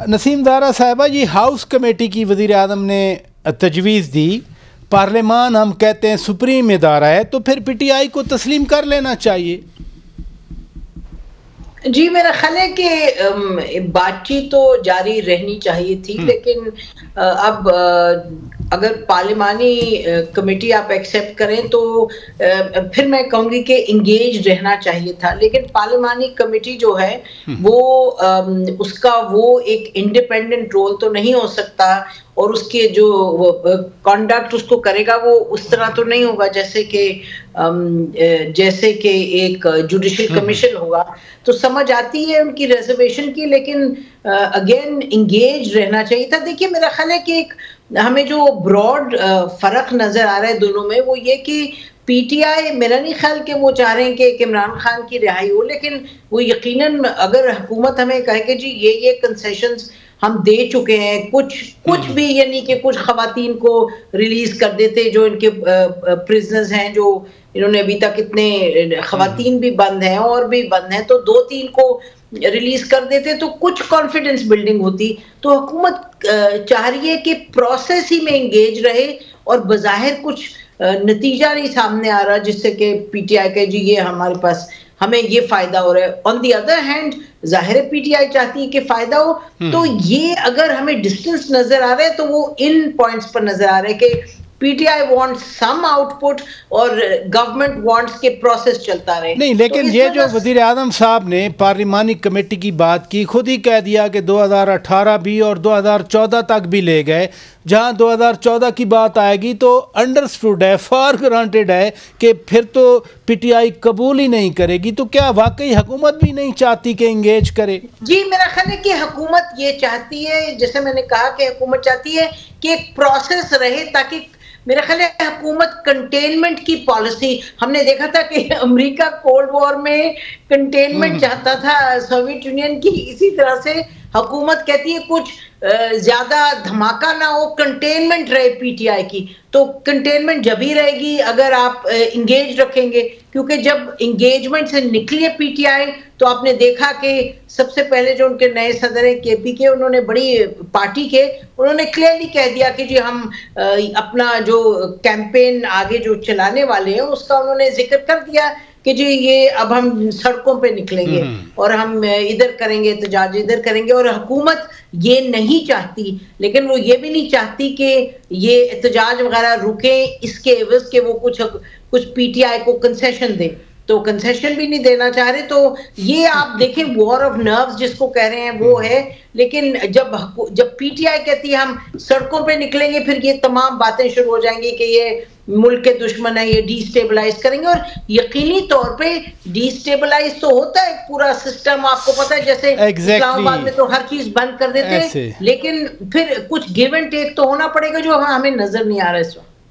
नसीम दारा साहिबा, ये house committee की वज़ीर आज़म ने तजवीज़ दी, पार्लिमान हम कहते हैं सुप्रीम इदारा है, तो फिर पीटीआई को तस्लीम कर लेना चाहिए। जी, मेरा ख्याल है कि बातचीत तो जारी रहनी चाहिए थी, लेकिन अब अगर पार्लिमानी कमेटी आप एक्सेप्ट करें तो फिर मैं कहूँगी कि इंगेज रहना चाहिए था। लेकिन पार्लिमानी कमेटी जो है वो उसका वो एक इंडिपेंडेंट रोल तो नहीं हो सकता, और उसके जो कॉन्डक्ट उसको करेगा वो उस तरह तो नहीं होगा जैसे कि एक जुडिशियल कमीशन होगा। तो समझ आती है उनकी रिजर्वेशन की, लेकिन अगेन इंगेज रहना चाहिए था। देखिए, मेरा ख्याल है कि हमें जो ब्रॉड फर्क नजर आ रहा है दोनों में, वो ये कि पीटीआई, मेरा नहीं ख्याल कि वो चाह रहे हैं कि इमरान खान की रिहाई हो, लेकिन वो यकीनन अगर हुकूमत हमें कहे कि जी ये कंसेशंस हम दे चुके हैं, कुछ भी, यानी कि कुछ खवातीन को रिलीज कर देते जो इनके प्रिजनर्स हैं, जो इन्होंने अभी तक इतने खवातीन भी बंद हैं और भी बंद हैं, तो 2-3 को रिलीज कर देते तो कुछ कॉन्फिडेंस बिल्डिंग होती। तो हुकूमत चाह रही है कि प्रोसेस ही में एंगेज रहे, और बज़ाहिर कुछ नतीजा नहीं सामने आ रहा जिससे कि पीटीआई के जी ये हमारे पास हमें ये फायदा हो रहा है। ऑन दी अदर हैंड जाहिर पीटीआई चाहती है कि फायदा हो, तो ये अगर हमें डिस्टेंस नजर आ रहा है तो वो इन पॉइंट्स पर नजर आ रहा है कि पीटीआई वांट्स सम आउटपुट और गवर्नमेंट वांट्स के प्रोसेस चलता रहे। नहीं, लेकिन तो ये जो वज़ीर आज़म साहब ने पार्लिमानी कमेटी की बात की, खुद ही कह दिया कि 2018 भी और 2014 तक भी ले गए। जहां 2014 की बात आएगी तो अंडरस्टूड है, फॉर ग्रांटेड है कि फिर तो पीटीआई कबूल ही नहीं करेगी। तो क्या वाकई हुकूमत भी नहीं चाहती कि इंगेज करे? जी, मेरा ख्याल है कि हुकूमत ये चाहती है, जैसे मैंने कहा कि हुकूमत चाहती है कि एक प्रोसेस रहे, ताकि मेरा ख्याल है हुकूमत कंटेनमेंट की पॉलिसी, हमने देखा था कि अमेरिका कोल्ड वॉर में कंटेनमेंट चाहता था सोवियत यूनियन की, इसी तरह से हुकूमत कहती है कुछ ज्यादा धमाका ना हो, कंटेनमेंट रहे पीटीआई की। तो कंटेनमेंट जब ही रहेगी अगर आप इंगेज रखेंगे, क्योंकि जब इंगेजमेंट से निकली है पीटीआई तो आपने देखा कि सबसे पहले जो उनके नए सदर है केपी के, उन्होंने बड़ी पार्टी के उन्होंने क्लियरली कह दिया कि जी हम अपना जो कैंपेन आगे जो चलाने वाले हैं उसका उन्होंने जिक्र कर दिया कि जी ये अब हम सड़कों पे निकलेंगे और हम इधर करेंगे, एहतजाज इधर करेंगे। और हुकूमत ये नहीं चाहती, लेकिन वो ये भी नहीं चाहती कि ये एहतजाज वगैरह रुके, इसके एवज के वो कुछ पीटीआई को कंसेशन दे, तो कंसेशन भी नहीं देना चाह रहे। तो ये आप देखें, वॉर ऑफ नर्व्स जिसको कह रहे हैं वो है। लेकिन जब पीटीआई कहती है हम सड़कों पे निकलेंगे, फिर ये तमाम बातें शुरू हो जाएंगी कि ये मुल्क के दुश्मन है, ये डिस्टेबलाइज करेंगे। और यकीनी तौर पे डिस्टेबलाइज तो होता है पूरा सिस्टम, आपको पता है, जैसे इस्लामाबाद में तो हर चीज बंद कर देते हैं, लेकिन फिर कुछ गिव एंड टेक तो होना पड़ेगा जो हमें नजर नहीं आ रहा है इस वक्त।